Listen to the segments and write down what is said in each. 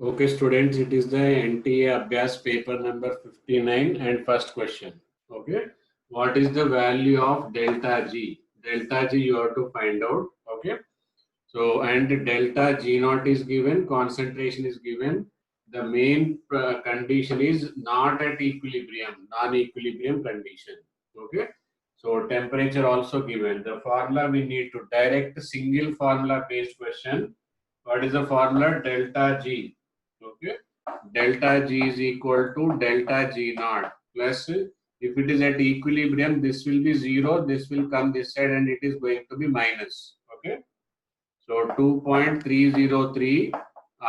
Okay, students, it is the NTA Abhyas paper number 59 and first question. Okay, what is the value of delta G? Delta G you have to find out. Okay, so and delta G naught is given, concentration is given. The main condition is not at equilibrium, non-equilibrium condition. Okay, so temperature also given. The formula we need to direct single formula based question. What is the formula? Delta G. Okay, delta G is equal to delta G naught plus, if it is at equilibrium, this will be 0, this will come this side and it is going to be minus. Okay, so 2.303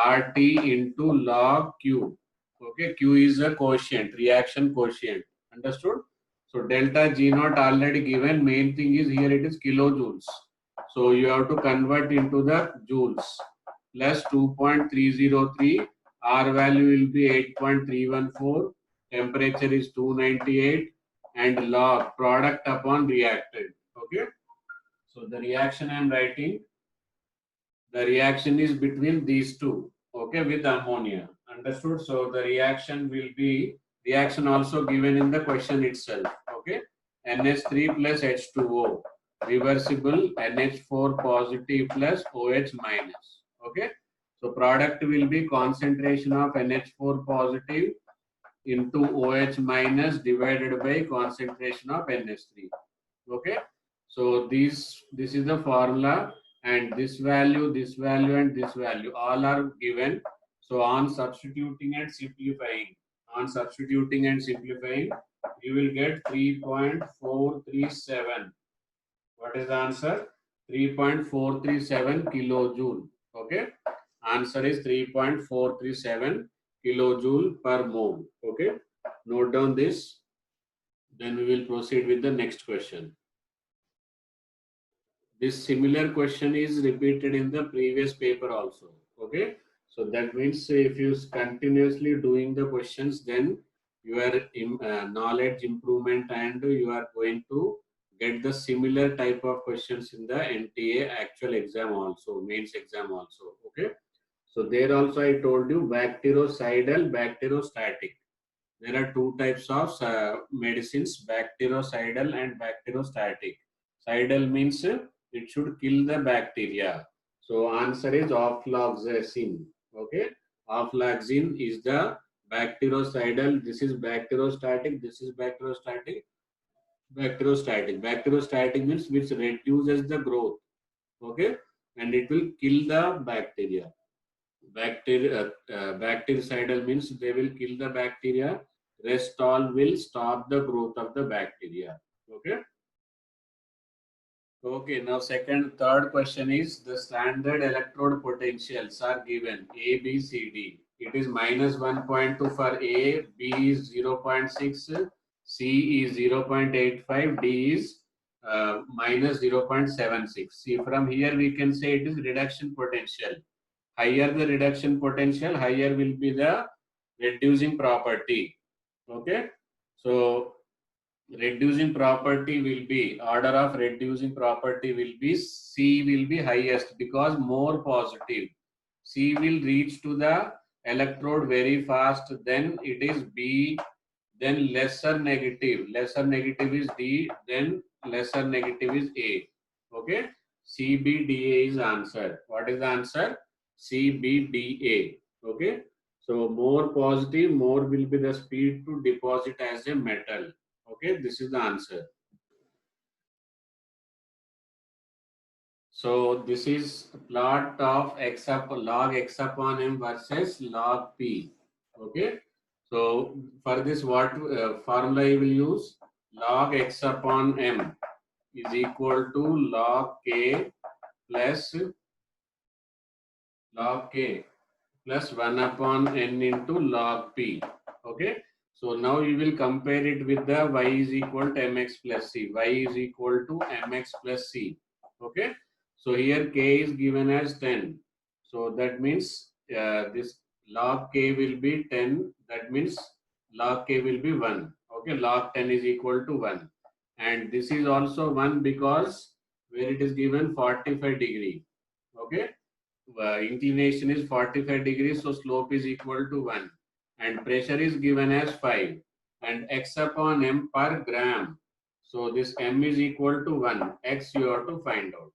RT into log Q. Okay, Q is a quotient, reaction quotient. Understood? So delta G naught already given. Main thing is here it is kilojoules. So you have to convert into the joules. Plus 2.303. R value will be 8.314. Temperature is 298. And log product upon reactant. Okay. So the reaction I am writing, the reaction is between these two, okay, with ammonia. Understood? So the reaction will be, reaction also given in the question itself. Okay, NH3 plus H2O, reversible NH4 positive plus OH minus. Okay, so product will be concentration of NH4 positive into OH minus divided by concentration of NH3. Okay, so this is the formula, and this value and this value all are given. So on substituting and simplifying, you will get 3.437. What is the answer? 3.437 kilojoule. Okay, answer is 3.437 kilojoule per mole. Okay, note down this, then we will proceed with the next question. This similar question is repeated in the previous paper also. Okay, so that means if you continuously doing the questions, then your knowledge improvement and you are going to get the similar type of questions in the NTA actual exam also, mains exam also. Okay, so there also I told you bactericidal, bacterostatic. There are two types of medicines, bactericidal and bacterostatic. Cidal means it should kill the bacteria. So answer is ofloxacin. Okay, ofloxacin is the bactericidal. This is bacterostatic. This is bacterostatic. Bacterostatic means which reduces the growth. Okay, and it will kill the bacteria. Bactericidal means they will kill the bacteria. Rest all will stop the growth of the bacteria. Okay. Okay. Now third question is the standard electrode potentials are given A, B, C, D. It is minus 1.2 for A, B is 0.6, C is 0.85, D is minus 0.76. See, from here we can say it is reduction potential. Higher the reduction potential, higher will be the reducing property. Okay, so reducing property will be, order of reducing property will be, C will be highest because more positive. C will reach to the electrode very fast, then it is B, then lesser negative is D, then lesser negative is A. Okay, CBDA is answer. What is the answer? CBDA. Okay, so more positive, more will be the speed to deposit as a metal. Okay, this is the answer. So this is plot of log x upon m versus log p. Okay, so for this what formula you will use? Log x upon m is equal to log k plus 1 upon n into log p. Okay, so now you will compare it with the y is equal to mx plus c. Y is equal to mx plus c. Okay, so here k is given as 10. So that means this log k will be 10. That means log k will be 1. Okay, log 10 is equal to 1. And this is also 1 because where it is given 45 degree. Okay, inclination is 45 degrees, so slope is equal to 1. And pressure is given as 5. And x upon m per gram. So this m is equal to 1. X you have to find out.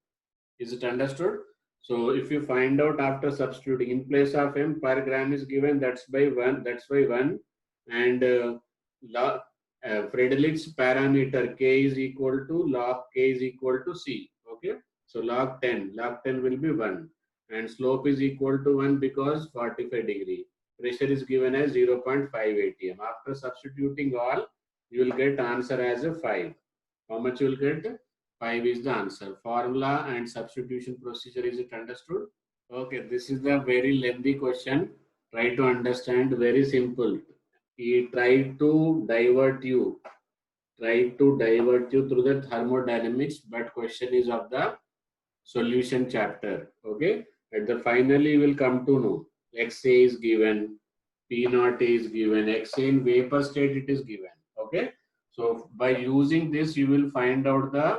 Is it understood? So if you find out after substituting in place of m, per gram is given, that's by 1. That's by 1. And Friedrich's parameter k is equal to log k is equal to c. Okay. So log 10 will be 1. And slope is equal to 1 because 45 degree. Pressure is given as 0.5 atm. After substituting all, you will get answer as a 5. How much you will get? 5 is the answer. Formula and substitution procedure, is it understood? Okay, this is the very lengthy question. Try to understand, very simple. He tried to divert you. Try to divert you through the thermodynamics, but question is of the solution chapter. Okay, at the finally you will come to know XA is given, P naught is given, XA in vapor state it is given. Okay, so by using this you will find out the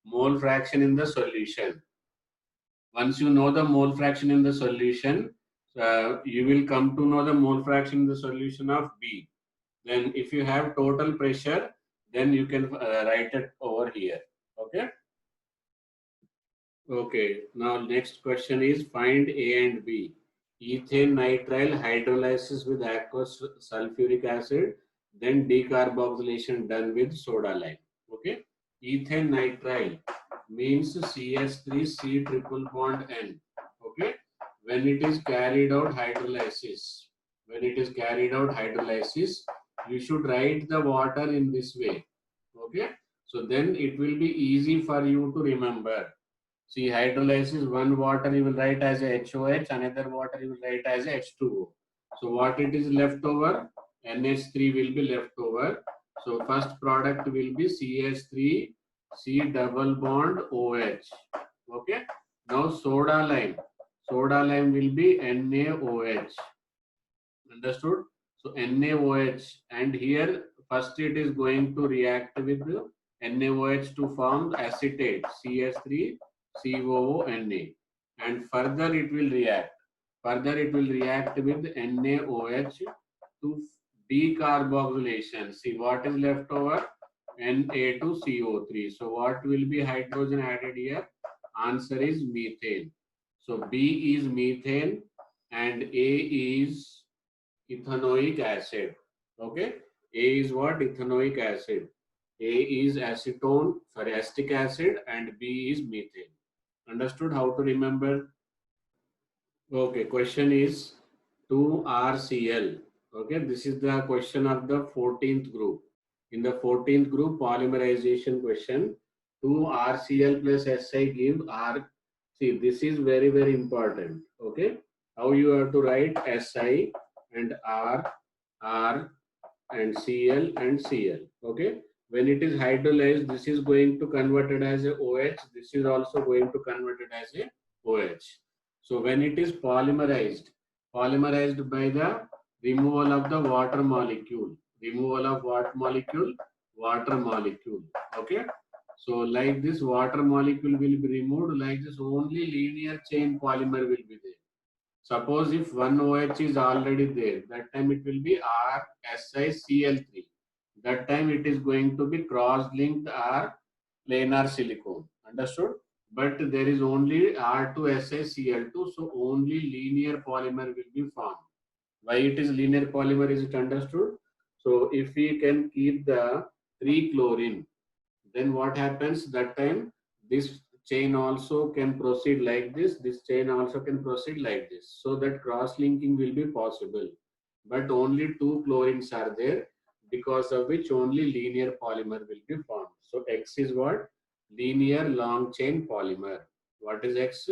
mole fraction in the solution. Once you know the mole fraction in the solution, you will come to know the mole fraction in the solution of B. Then if you have total pressure, then you can write it over here. Okay. Okay, now next question is find A and B. Ethane nitrile hydrolysis with aqueous sulfuric acid, then decarboxylation done with soda lime. Okay, ethane nitrile means CH3C triple bond N. Okay, when it is carried out hydrolysis, you should write the water in this way. Okay, so then it will be easy for you to remember. See, hydrolysis, one water you will write as a HOH, another water you will write as a H2O. So what it is left over? NH3 will be left over. So first product will be CH3, C double bond OH. Okay. Now soda lime. Soda lime will be NaOH. Understood? So NaOH, and here first it is going to react with NaOH to form acetate CH3 COONA, and further it will react. With NaOH to decarboxylation. See what is left over? Na2CO3. So what will be hydrogen added here? Answer is methane. So B is methane and A is ethanoic acid. Okay. A is what? Ethanoic acid. A is acetic acid, and B is methane. Understood how to remember? Okay, question is 2RCl. Okay, this is the question of the 14th group. In the 14th group, polymerization question, 2RCl plus Si give R. See, this is very, very important. Okay, how you have to write Si and R and Cl and Cl. Okay, when it is hydrolyzed, this is going to convert it as a OH. This is also going to convert it as a OH. So when it is polymerized by the removal of the water molecule. Water molecule. Okay. So like this water molecule will be removed, like this only linear chain polymer will be there. Suppose if one OH is already there, that time it will be RSiCl3. That time it is going to be cross-linked or planar silicone. Understood? But there is only R2SiCl2, so only linear polymer will be formed. Why it is linear polymer, is it understood? So if we can keep the 3-chlorine, then what happens? That time this chain also can proceed like this, this chain also can proceed like this, so that cross linking will be possible. But only 2 chlorines are there, because of which only linear polymer will be formed. So X is what? Linear long chain polymer. What is X?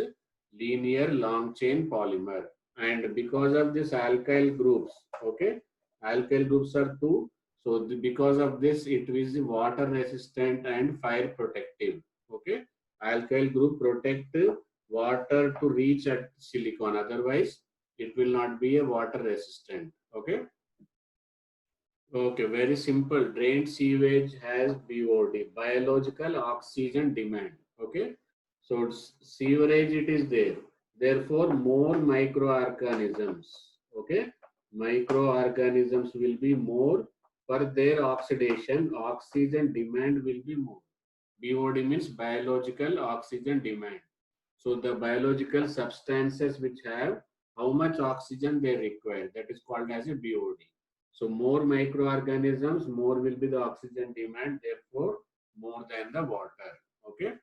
Linear long chain polymer. And because of this alkyl groups, okay, alkyl groups are 2. So because of this, it is water resistant and fire protective. Okay, alkyl group protect water to reach at silicon. Otherwise, it will not be a water resistant. Okay. Okay, very simple. Drained sewage has BOD, biological oxygen demand. Okay, so sewerage it is there. Therefore, more microorganisms, okay, microorganisms will be more. For their oxidation, oxygen demand will be more. BOD means biological oxygen demand. So the biological substances which have how much oxygen they require, that is called as a BOD. So more microorganisms, more will be the oxygen demand, therefore more than the water. Okay.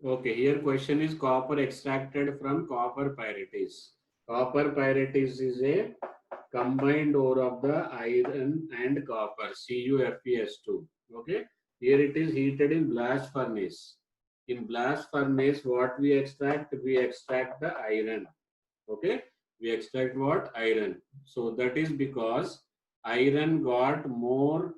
Okay, here question is copper extracted from copper pyrites. Copper pyrites is a combined ore of the iron and copper, CuFeS2. Okay, here it is heated in blast furnace. In blast furnace, what we extract? We extract the iron. Okay, we extract what? Iron. So that is because iron got more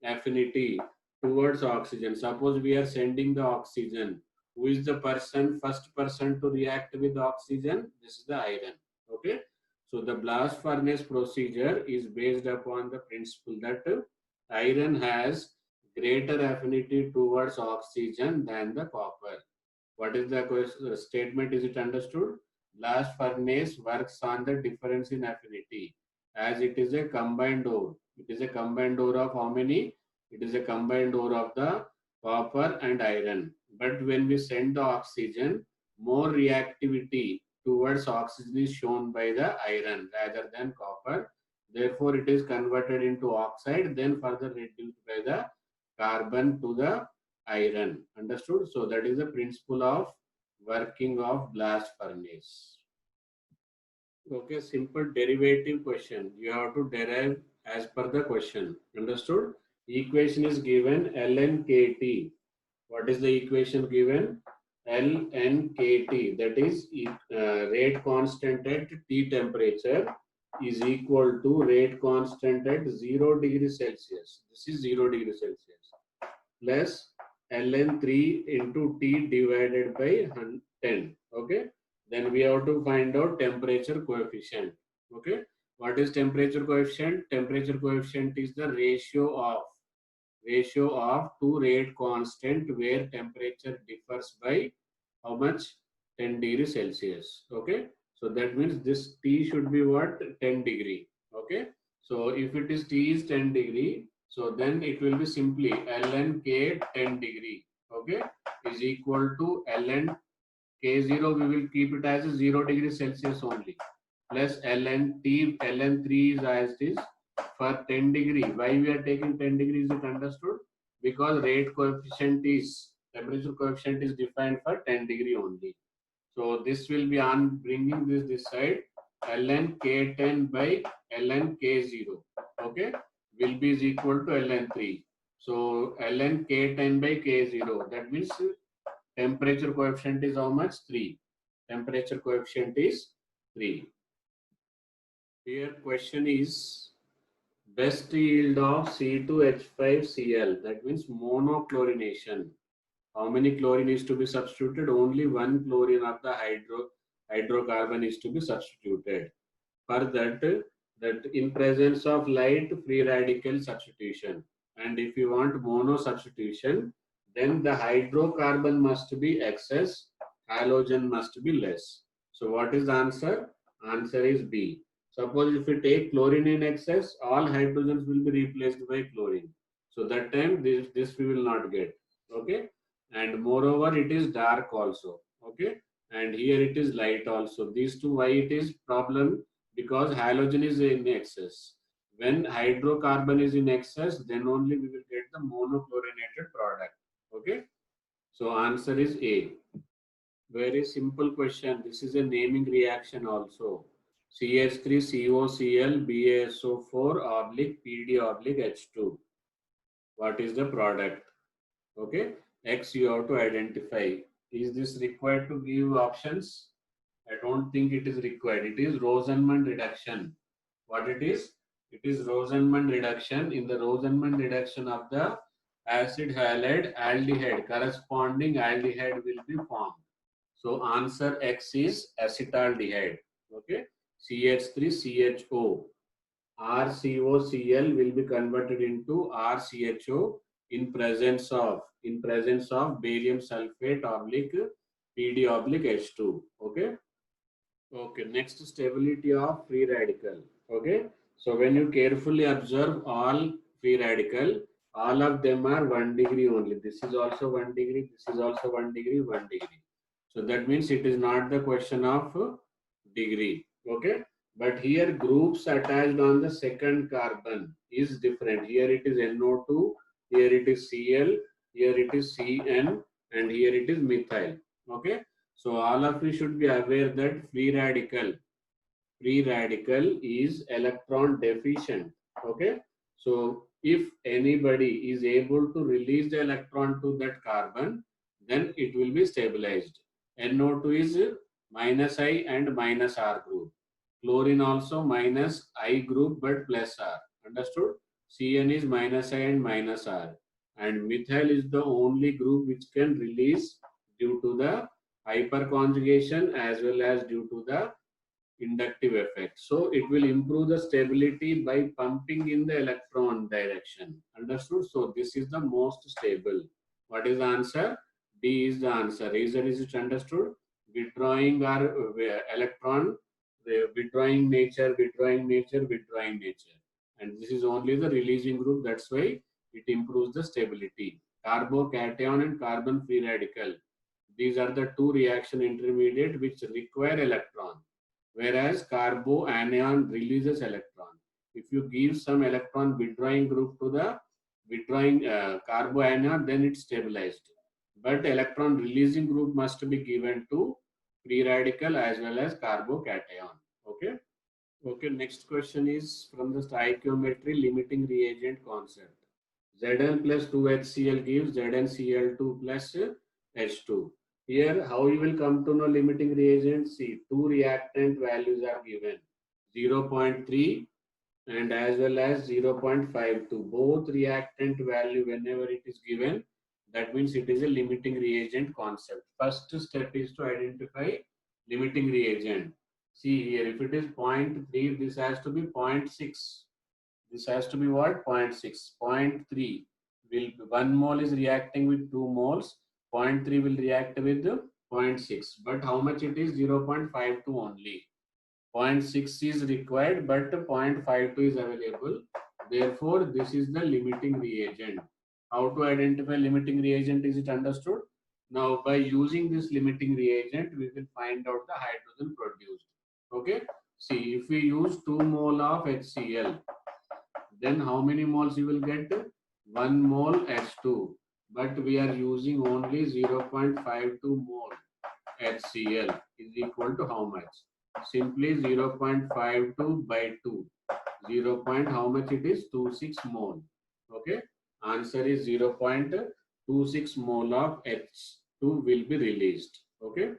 affinity towards oxygen. Suppose we are sending the oxygen. Who is the first person to react with oxygen? This is the iron. Okay. So the blast furnace procedure is based upon the principle that iron has greater affinity towards oxygen than the copper. What is the statement? Is it understood? Blast furnace works on the difference in affinity as it is a combined ore. It is a combined ore of how many? It is a combined ore of the copper and iron. But when we send the oxygen, more reactivity towards oxygen is shown by the iron rather than copper. Therefore, it is converted into oxide, then further reduced by the carbon to the iron. Understood? So that is the principle of working of blast furnace. Okay, simple derivative question. You have to derive as per the question. Understood? Equation is given ln kT. What is the equation given? ln kT, that is rate constant at T temperature is equal to rate constant at 0 degree Celsius. This is 0 degree Celsius plus ln 3 into T divided by 10. Okay. Then we have to find out temperature coefficient. Okay. What is temperature coefficient? Temperature coefficient is the ratio of two rate constant where temperature differs by how much? 10 degrees Celsius. Okay. So that means this T should be what? 10 degree. Okay. So if it is T is 10 degree, so then it will be simply ln K 10 degree. Okay. Is equal to ln K0, we will keep it as a 0 degree Celsius only. Plus ln T, ln 3 is as it is for 10 degree. Why we are taking 10 degrees is it understood? Because rate coefficient is, temperature coefficient is defined for 10 degree only. So this will be on bringing this side ln K10 by ln K0. Okay, will be is equal to ln 3. So ln K10 by K0. That means temperature coefficient is how much? 3. Temperature coefficient is 3. Here question is best yield of C2H5Cl. That means monochlorination. How many chlorine is to be substituted? Only one chlorine of the hydrocarbon is to be substituted. For that in presence of light, free radical substitution. And if you want mono substitution, then the hydrocarbon must be excess, halogen must be less. So what is the answer? Answer is B. Suppose if you take chlorine in excess, all hydrogens will be replaced by chlorine. So that time this we will not get. Okay. And moreover, it is dark also. Okay. And here it is light also. These two, why it is problem? Because halogen is in excess. When hydrocarbon is in excess, then only we will get the monochlorinated product. Okay. So answer is A. Very simple question. This is a naming reaction also. CH3COCl BaSO4 oblique PD oblique H2. What is the product? Okay. X you have to identify. Is this required to give options? I don't think it is required. It is Rosenman reduction. What it is? It is Rosenman reduction. In the Rosenman reduction of the acid halide aldehyde, corresponding aldehyde will be formed. So answer X is acetaldehyde. Okay. CH3CHO. RCOCl will be converted into RCHO in presence of barium sulfate oblique PD oblique H2. Okay. Okay, next stability of free radical. Okay, so when you carefully observe all free radical, all of them are 1 degree only. This is also 1 degree, this is also 1 degree, 1 degree. So that means it is not the question of degree. Okay, but here groups attached on the second carbon is different. Here it is NO2, here it is Cl, here it is Cn, and here it is methyl. Okay, so all of you should be aware that free radical is electron deficient. Okay, so if anybody is able to release the electron to that carbon, then it will be stabilized. NO2 is minus I and minus R group. Chlorine also minus I group but plus R. Understood? Cn is minus I and minus R. And methyl is the only group which can release due to the hyperconjugation as well as due to the inductive effect. So it will improve the stability by pumping in the electron direction. Understood? So this is the most stable. What is the answer? D is the answer. Reason is it understood? Withdrawing our electron, the withdrawing nature, withdrawing nature, withdrawing nature. And this is only the releasing group. That's why it improves the stability. Carbocation and carbon free radical. These are the two reaction intermediate which require electron, whereas carboanion releases electron. If you give some electron withdrawing group to the withdrawing carboanion, then it's stabilized. But electron releasing group must be given to free radical as well as carbocation. Okay. Okay. Next question is from the stoichiometry limiting reagent concept. Zn plus 2HCl gives ZnCl2 plus H2. Here, how you will come to know limiting reagent? See, two reactant values are given, 0.3 and as well as 0.52. Both reactant value, whenever it is given, that means it is a limiting reagent concept. First step is to identify limiting reagent. See here, if it is 0.3, this has to be 0.6. This has to be what? 0.6. 0.3 will 1 mole is reacting with 2 moles. 0.3 will react with 0.6. But how much it is? 0.52 only. 0.6 is required, but 0.52 is available. Therefore, this is the limiting reagent. How to identify limiting reagent? Is it understood? Now, by using this limiting reagent, we will find out the hydrogen produced. Okay. See, if we use 2 mole of HCl, then how many moles you will get? 1 mole H2. But we are using only 0.52 mole HCl is equal to how much? Simply 0.52 by 2. 0. How much it is? 26 mole. Okay. Answer is 0.26 mole of H2 will be released. Okay.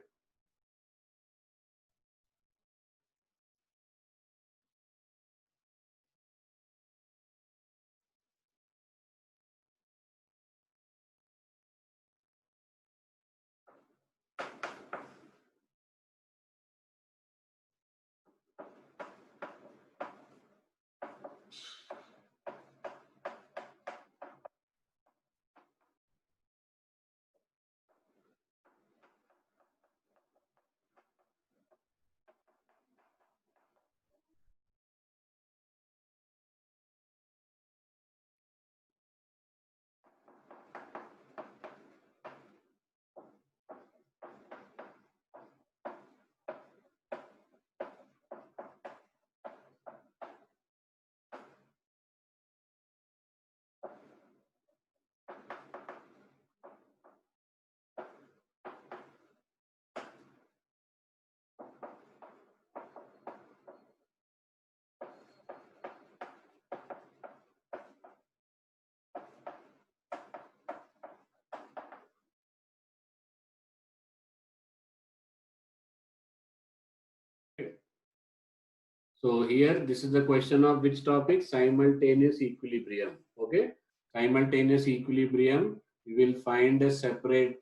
So here, this is the question of which topic? Simultaneous equilibrium. Okay. Simultaneous equilibrium. You will find a separate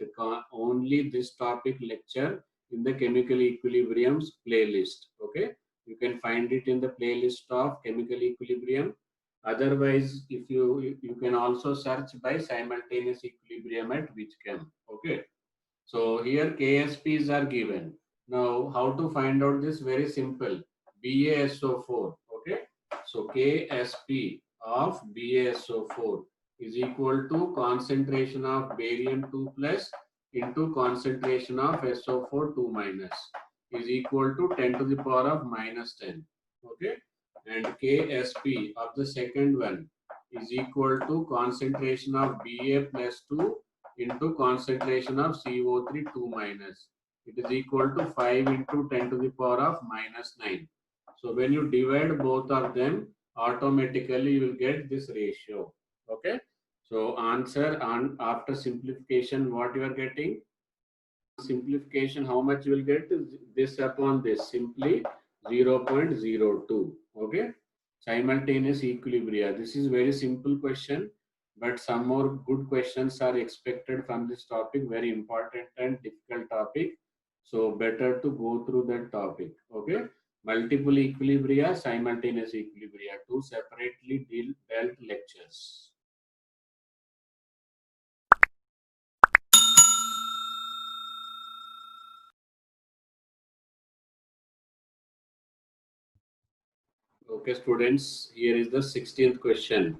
only this topic lecture in the chemical equilibriums playlist. Okay. You can find it in the playlist of chemical equilibrium. Otherwise, if you can also search by simultaneous equilibrium at which chem. Okay. So here KSPs are given. Now, how to find out this? Very simple. BaSO4. Okay. So KSP of BaSO4 is equal to concentration of barium 2 plus into concentration of SO4 2 minus is equal to 10 to the power of minus 10. Okay. And KSP of the second one is equal to concentration of Ba plus 2 into concentration of CO3 2 minus. It is equal to 5 into 10 to the power of minus 9. So when you divide both of them, automatically you will get this ratio. Okay. So answer on after simplification, what you are getting? Simplification, how much you will get is this upon this, simply 0.02. Okay. Simultaneous equilibria. This is very simple question, but some more good questions are expected from this topic. Very important and difficult topic. So better to go through that topic. Okay. Multiple equilibria, simultaneous equilibria, two separately dealt lectures. Okay, students, here is the 16th question.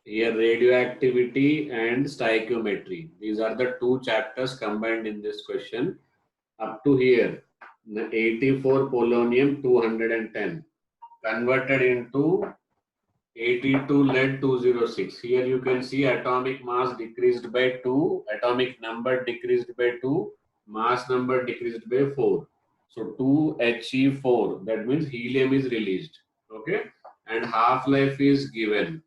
Here, radioactivity and stoichiometry. These are the two chapters combined in this question. Up to here, 84 polonium 210 converted into 82 lead 206. Here you can see atomic mass decreased by 2, atomic number decreased by 2, mass number decreased by 4. So 2He4, that means helium is released. Okay, and half life is given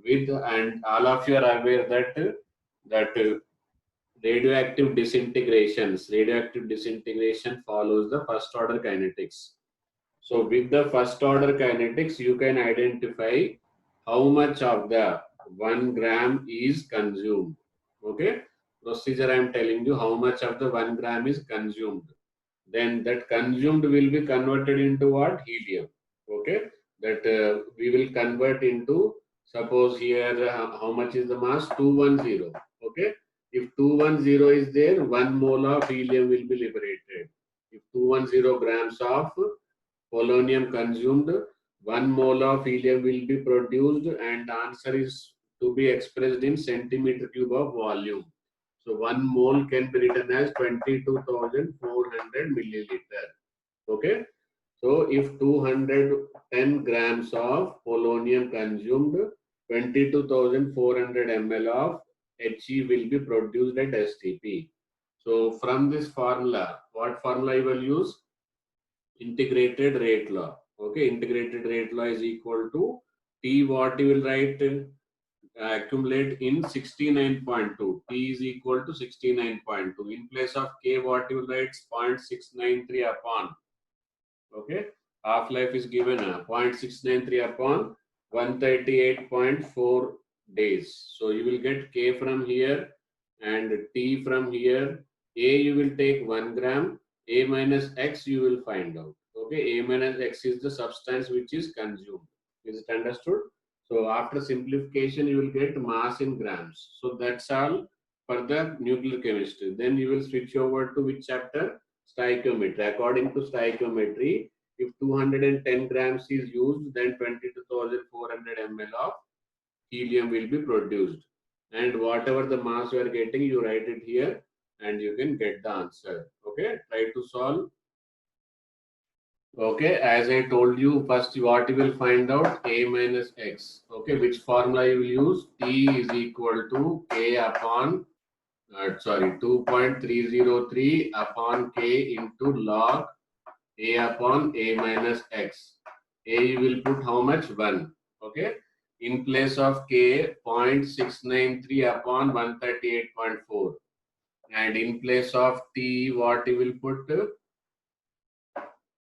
with, and all of you are aware that radioactive disintegration follows the first order kinetics. So with the first order kinetics, you can identify how much of the 1 gram is consumed. Okay, procedure I am telling you how much of the 1 gram is consumed. Then that consumed will be converted into what? Helium. Okay, that we will convert into, suppose here how much is the mass? 210. Okay, if 210 is there, 1 mole of helium will be liberated. If 210 grams of polonium consumed, 1 mole of helium will be produced, and the answer is to be expressed in centimeter cube of volume. So 1 mole can be written as 22,400 milliliter. Okay. So if 210 grams of polonium consumed, 22,400 ml of He will be produced at STP. So from this formula, what formula you will use? Integrated rate law. Okay, integrated rate law is equal to T, what you will write, accumulate in 69.2. T is equal to 69.2. In place of K, what you will write? 0.693 upon. Okay, half life is given 0.693 upon 138.4 days. So you will get K from here and T from here. A you will take 1 gram. A minus X you will find out. Okay, A minus X is the substance which is consumed. Is it understood? So after simplification, you will get mass in grams. So that's all for the nuclear chemistry. Then you will switch over to which chapter? Stoichiometry. According to stoichiometry, if 210 grams is used, then 22,400 ml of helium will be produced. And whatever the mass you are getting, you write it here and you can get the answer. Okay, try to solve. Okay, as I told you, first what you will find out? A minus X. Okay, which formula you will use? T is equal to K upon, 2.303 upon K into log A upon A minus X. A you will put how much? 1. Okay, in place of K, 0.693 upon 138.4. And in place of T, what you will put?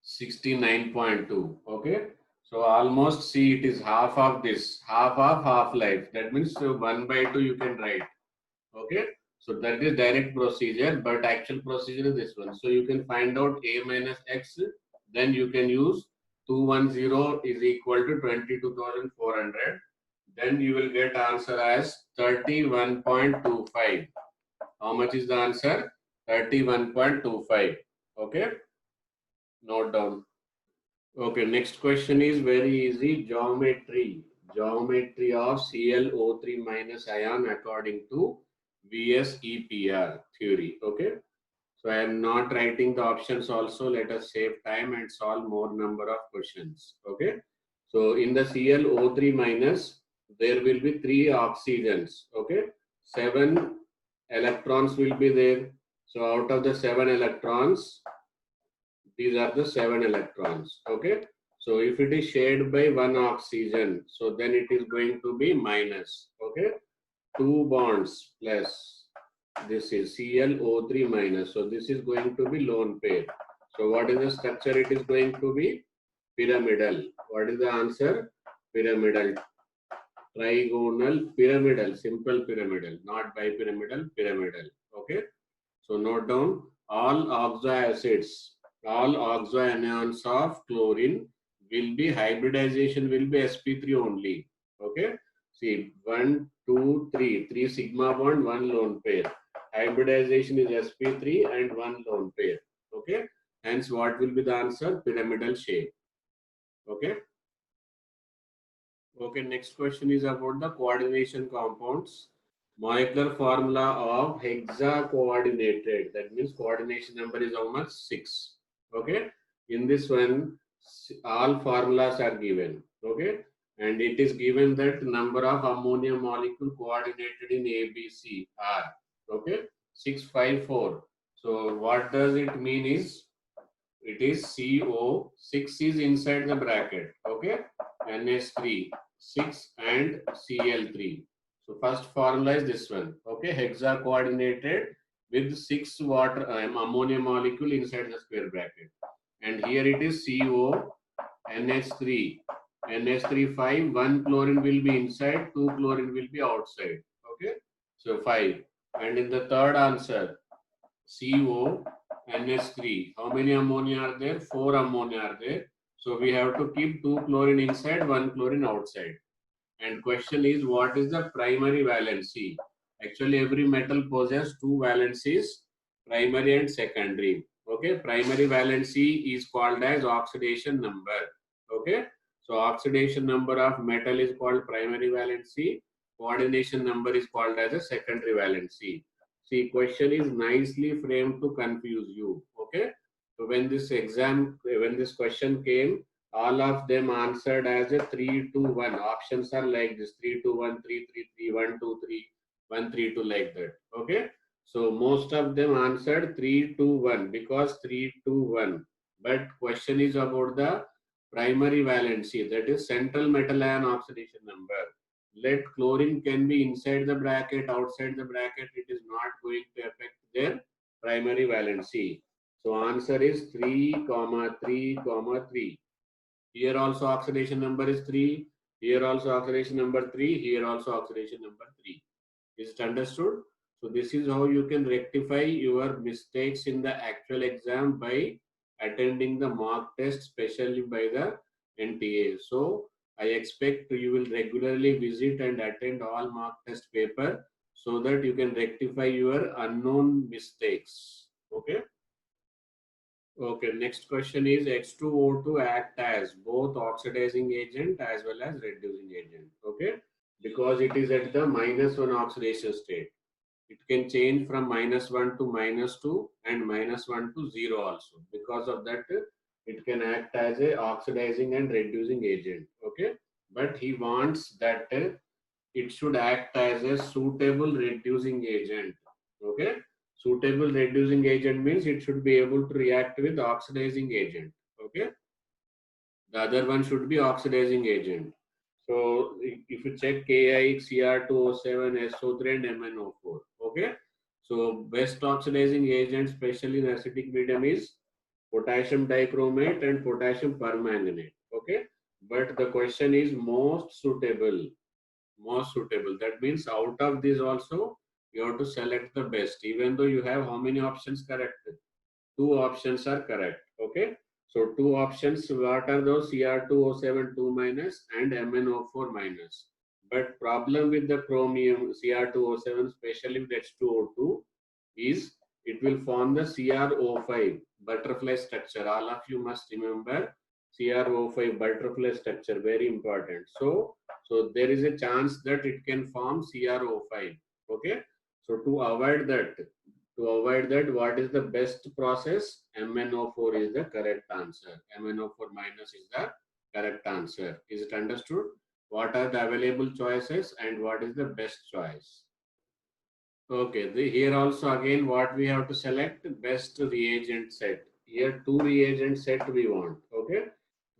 69.2. Okay, so almost see it is half of this, half of half life. That means 1 by 2 you can write. Okay, so that is direct procedure, but actual procedure is this one. So you can find out A minus X, then you can use 210 is equal to 22,400. Then you will get answer as 31.25. How much is the answer? 31.25. Okay. Note down. Okay, next question is very easy. Geometry. Geometry of ClO3 minus ion according to VSEPR theory. Okay. So I am not writing the options also. Let us save time and solve more number of questions. Okay. So in the ClO3 minus, there will be 3 oxygens. Okay. 7 electrons will be there. So out of the 7 electrons, these are the 7 electrons. Okay. So if it is shared by one oxygen, so then it is going to be minus. Okay. 2 bonds plus, this is ClO3 minus. So this is going to be lone pair. So what is the structure? It is going to be pyramidal. What is the answer? Pyramidal. Trigonal pyramidal. Simple pyramidal. Not bipyramidal. Pyramidal. Okay. So note down all oxo acids, all oxo anions of chlorine will be hybridization will be sp3 only. Okay. See 1, 2, 3, 3 sigma bond, 1 lone pair. Hybridization is sp3 and 1 lone pair. Okay. Hence, what will be the answer? Pyramidal shape. Okay. Okay, next question is about the coordination compounds. Molecular formula of hexa-coordinated. That means coordination number is how much? 6. Okay. In this one, all formulas are given. Okay. And it is given that number of ammonia molecule coordinated in ABC are. Okay. 654. So what does it mean is, it is CO, 6 is inside the bracket, okay, NH3, 6 and Cl3. So first formula is this one, okay, hexa coordinated with 6 water ammonia molecule inside the square bracket. And here it is CO, NH3, NH3 5, 1 chlorine will be inside, 2 chlorine will be outside, okay. So 5. And in the third answer, CO, NH3. How many ammonia are there? 4 ammonia are there. So we have to keep 2 chlorine inside, 1 chlorine outside. And question is, what is the primary valency? Actually, every metal possesses 2 valencies, primary and secondary. Okay, primary valency is called as oxidation number. Okay, so oxidation number of metal is called primary valency. Coordination number is called as a secondary valency. See, question is nicely framed to confuse you. Okay, so when this question came, all of them answered as a 3, 2, 1. Options are like this: 3, 2, 1, 3, 3, 3, 1, 2, 3, 1, 3, 2, like that. Okay. So most of them answered 3, 2, 1 because 3, 2, 1. But question is about the primary valency, that is central metal ion oxidation number. Let chlorine can be inside the bracket, outside the bracket, it is not going to affect their primary valency. So answer is 3, 3, 3. Here also oxidation number is 3. Here also oxidation number 3. Here also oxidation number 3. Is it understood? So this is how you can rectify your mistakes in the actual exam by attending the mock test, especially by the NTA. So I expect you will regularly visit and attend all mock test paper so that you can rectify your unknown mistakes. Okay. Okay, next question is H2O2 act as both oxidizing agent as well as reducing agent. Okay, because it is at the -1 oxidation state. It can change from -1 to -2 and -1 to 0 also. Because of that, it can act as a oxidizing and reducing agent. Okay, but he wants that it should act as a suitable reducing agent. Okay, suitable reducing agent means it should be able to react with oxidizing agent. Okay, the other one should be oxidizing agent. So if you check Ki, Cr2O7, SO3 and MnO4. Okay, so best oxidizing agent, especially in acidic medium, is potassium dichromate and potassium permanganate. Okay, but the question is most suitable. Most suitable. That means out of these also you have to select the best. Even though you have how many options correct? 2 options are correct. Okay. So 2 options, what are those? Cr2O7 2 minus and MnO4 minus. But problem with the chromium Cr2O7, especially with H2O2, is it will form the CrO5 butterfly structure. All of you must remember CrO5 butterfly structure, very important. So there is a chance that it can form CrO5. Okay. So to avoid that, what is the best process? MnO4 is the correct answer. MnO4 minus is the correct answer. Is it understood? What are the available choices and what is the best choice? Okay, here also again what we have to select, best reagent set. Here two reagent set we want. Okay,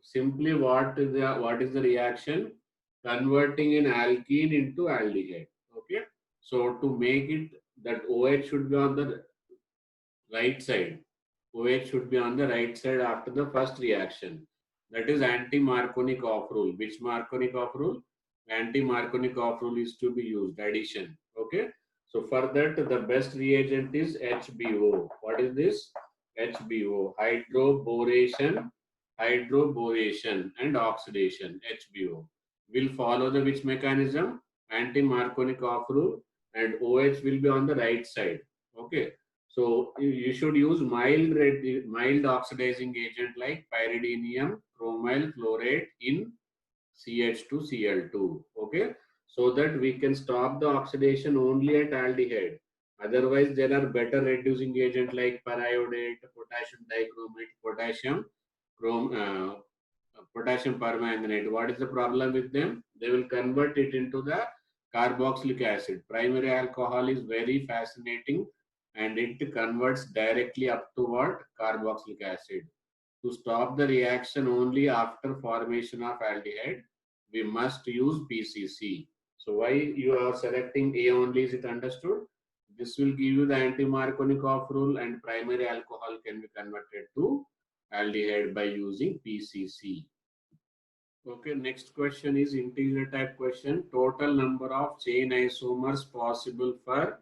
simply what is the reaction? Converting an alkene into aldehyde. Okay, so to make it, that OH should be on the right side. OH should be on the right side after the first reaction. That is anti-Markovnikov rule. Which Markovnikov rule? Anti-Markovnikov rule is to be used. Addition. Okay. So for that, the best reagent is HBO. What is this? HBO. Hydroboration and oxidation. HBO. Will follow the which mechanism? Anti-Markovnikov rule, and OH will be on the right side. Okay. So you should use mild oxidizing agent like pyridinium chromyl chlorate in CH2Cl2. Okay, so that we can stop the oxidation only at aldehyde. Otherwise, there are better reducing agent like periodate, potassium dichromate, potassium permanganate. What is the problem with them? They will convert it into the carboxylic acid. Primary alcohol is very fascinating and it converts directly up to what? Carboxylic acid. To stop the reaction only after formation of aldehyde, we must use PCC. So why you are selecting A only, is it understood? This will give you the anti-Markovnikov rule and primary alcohol can be converted to aldehyde by using PCC. Okay, next question is integer type question. Total number of chain isomers possible for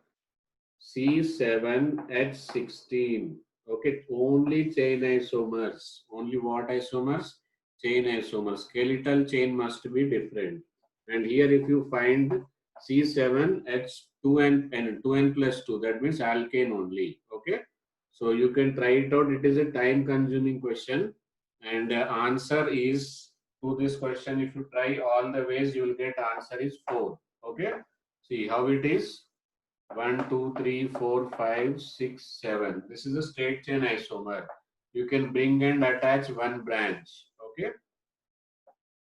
C7H16. Okay, only chain isomers. Only what isomers? Chain isomers. Skeletal chain must be different. And here if you find C7H2 and 2n plus 2, that means alkane only. Okay. So you can try it out. It is a time consuming question. And the answer is to this question, if you try all the ways, you will get answer is 4. Okay. See how it is. 1, 2, 3, 4, 5, 6, 7. This is a straight chain isomer. You can bring and attach one branch. Okay.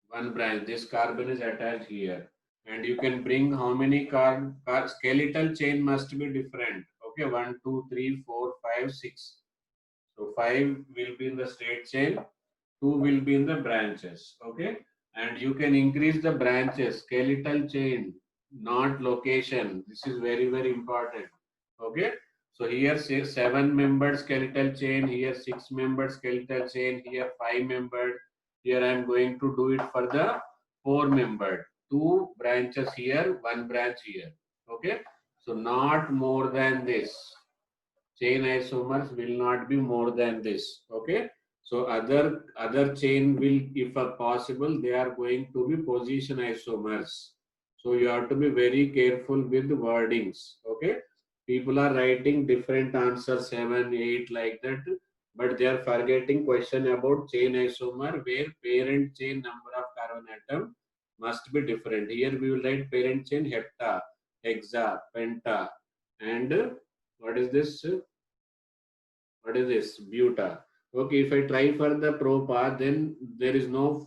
One branch. This carbon is attached here. And you can bring how many skeletal chain must be different. Okay. 1, 2, 3, 4, 5, 6. So 5 will be in the straight chain. 2 will be in the branches. Okay. And you can increase the branches. Skeletal chain, not location. This is very, very important. Okay. So here say 7-membered skeletal chain, here 6-membered skeletal chain, here 5-membered. Here I am going to do it for the 4-membered. 2 branches here, 1 branch here. Okay. So not more than this. Chain isomers will not be more than this. Okay. So other chain will, if possible, they are going to be position isomers. So you have to be very careful with the wordings. Okay. People are writing different answers, 7, 8 like that, but they are forgetting question about chain isomer where parent chain number of carbon atom must be different. Here we will write parent chain hepta, hexa, penta, and what is this? What is this? Buta. Okay, if I try for the propa, then there is no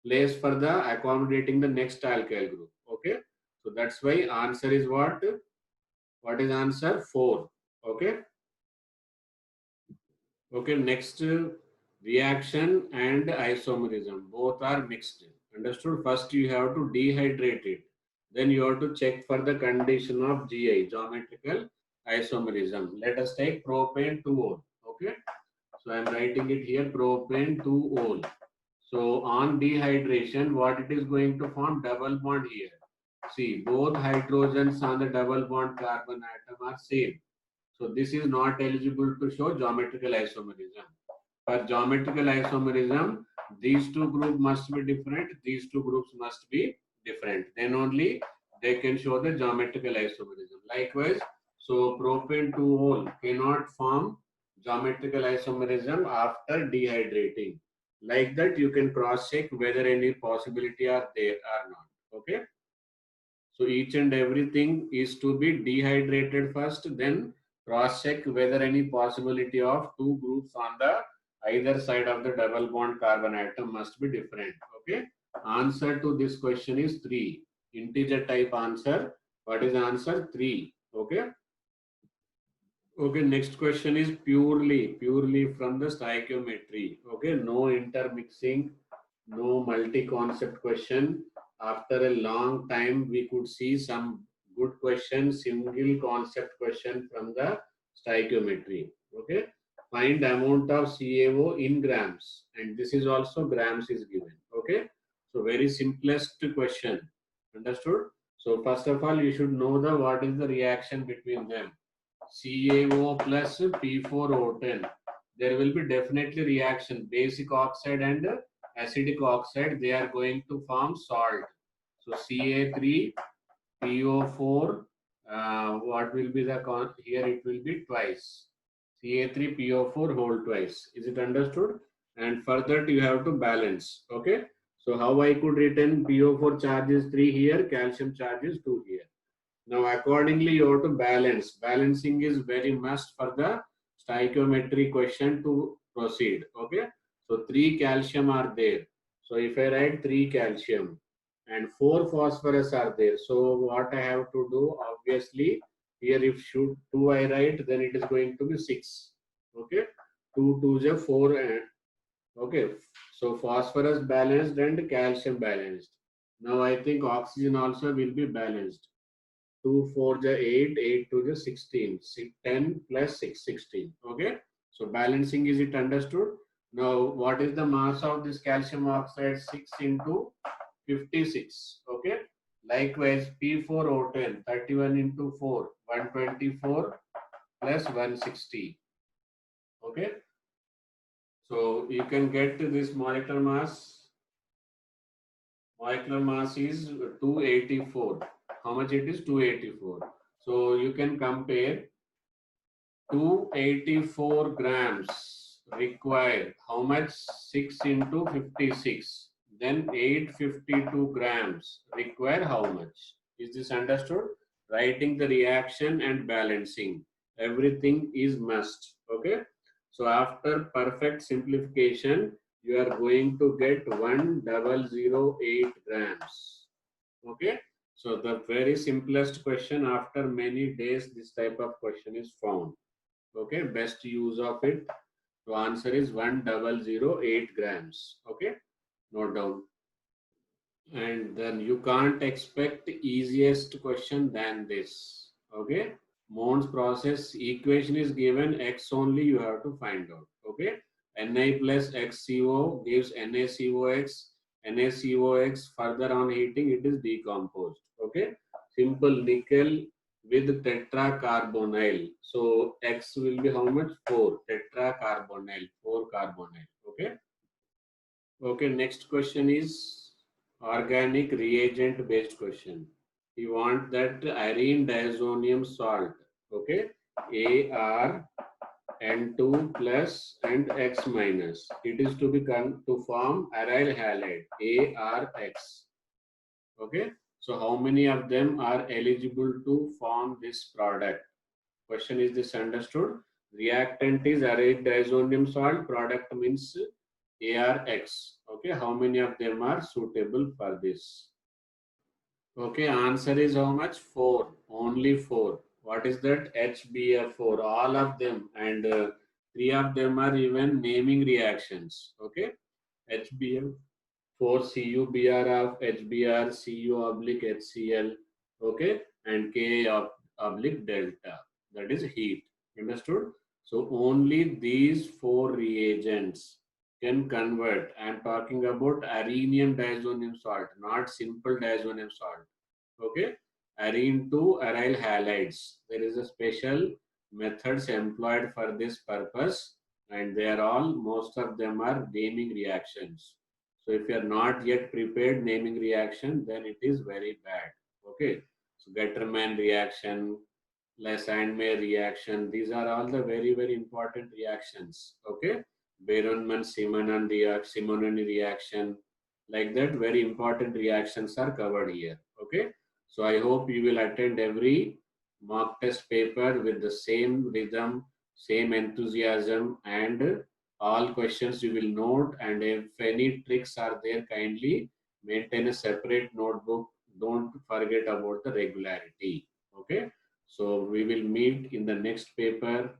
place for the accommodating the next alkyl group. Okay, so that's why answer is what? What is answer? 4. Okay. Okay, next reaction and isomerism. Both are mixed. Understood? First you have to dehydrate it. Then you have to check for the condition of GI, geometrical isomerism. Let us take propane 2-ol. Okay. So I am writing it here, propane 2-ol. So on dehydration, what it is going to form? Double bond here. See, both hydrogens on the double bond carbon atom are same. So this is not eligible to show geometrical isomerism. For geometrical isomerism, these two groups must be different, these two groups must be different. Then only they can show the geometrical isomerism. Likewise, So propane 2-ol cannot form geometrical isomerism after dehydrating. Like that, you can cross check whether any possibility are there or not. Okay. So each and everything is to be dehydrated first, then cross check whether any possibility of two groups on the either side of the double bond carbon atom must be different. Okay. Answer to this question is 3. Integer type answer. What is the answer? 3. Okay. Okay, next question is purely from the stoichiometry. Okay, no intermixing, no multi-concept question. After a long time, we could see some good question, single concept question from the stoichiometry. Okay, find amount of CaO in grams, and this is also grams is given. Okay, so very simplest question. Understood? So first of all, you should know the what is the reaction between them. CaO plus P4O10. There will be definitely reaction. Basic oxide and acidic oxide, they are going to form salt. So Ca3, PO4, what will be the here it will be twice. Ca3, PO4 whole twice. Is it understood? And further you have to balance. Okay. So how I could written PO4 charge is 3 here, calcium charge is 2 here. Now, accordingly, you have to balance. Balancing is very must for the stoichiometry question to proceed. Okay. So, 3 calcium are there. So, if I write 3 calcium and 4 phosphorus are there. So, what I have to do, obviously, here if should 2 I write, then it is going to be 6. Okay. 2 2 is 4. And, okay. So, phosphorus balanced and calcium balanced. Now, I think oxygen also will be balanced. 2 4 is 8, 8 2 is 16, 10 plus 6, 16. Okay. So balancing is it understood? Now what is the mass of this calcium oxide? 6 into 56. Okay. Likewise P4O10, 31 into 4, 124 plus 160. Okay. So you can get this molecular mass. Molecular mass is 284. How much it is? 284. So you can compare 284 grams required. How much? 6 into 56. Then 852 grams require how much? Is this understood? Writing the reaction and balancing. Everything is must. Okay. So after perfect simplification, you are going to get 1008 grams. Okay. So the very simplest question, after many days this type of question is found. Okay, best use of it. So answer is 1008 grams. Okay, note down. And then you can't expect easiest question than this. Okay, Mond's process equation is given, X only you have to find out. Okay, Na plus XCO gives NaCOX. NaCOX further on heating it is decomposed. Okay, simple nickel with tetracarbonyl. So X will be how much? 4 tetracarbonyl, 4 carbonyl. Okay. Okay, next question is organic reagent based question. You want that arene diazonium salt. Okay, ArN2 plus and X minus. It is to become to form aryl halide ArX. Okay, so how many of them are eligible to form this product? Question is this understood? Reactant is arrayed diazonium salt. Product means ArX. Okay, how many of them are suitable for this? Okay, answer is how much? 4. Only 4. What is that? HBF4. All of them, and 3 of them are even naming reactions. Okay, HBF4 CuBr of HBr, Cu oblique HCl. Okay, and Ka oblique delta. That is heat. Understood? So only these 4 reagents can convert. I am talking about arenium diazonium salt, not simple diazonium salt. Okay, arene to aryl halides. There is a special methods employed for this purpose, and they are all, most of them are naming reactions. So if you are not yet prepared naming reaction, then it is very bad. Okay, so Getterman reaction, Sandmeyer reaction. These are all the very, very important reactions. Okay. Simonon reaction. Like that, very important reactions are covered here. Okay. So I hope you will attend every mock test paper with the same rhythm, same enthusiasm, and all questions you will note. And if any tricks are there, kindly maintain a separate notebook. Don't forget about the regularity. Okay. So we will meet in the next paper.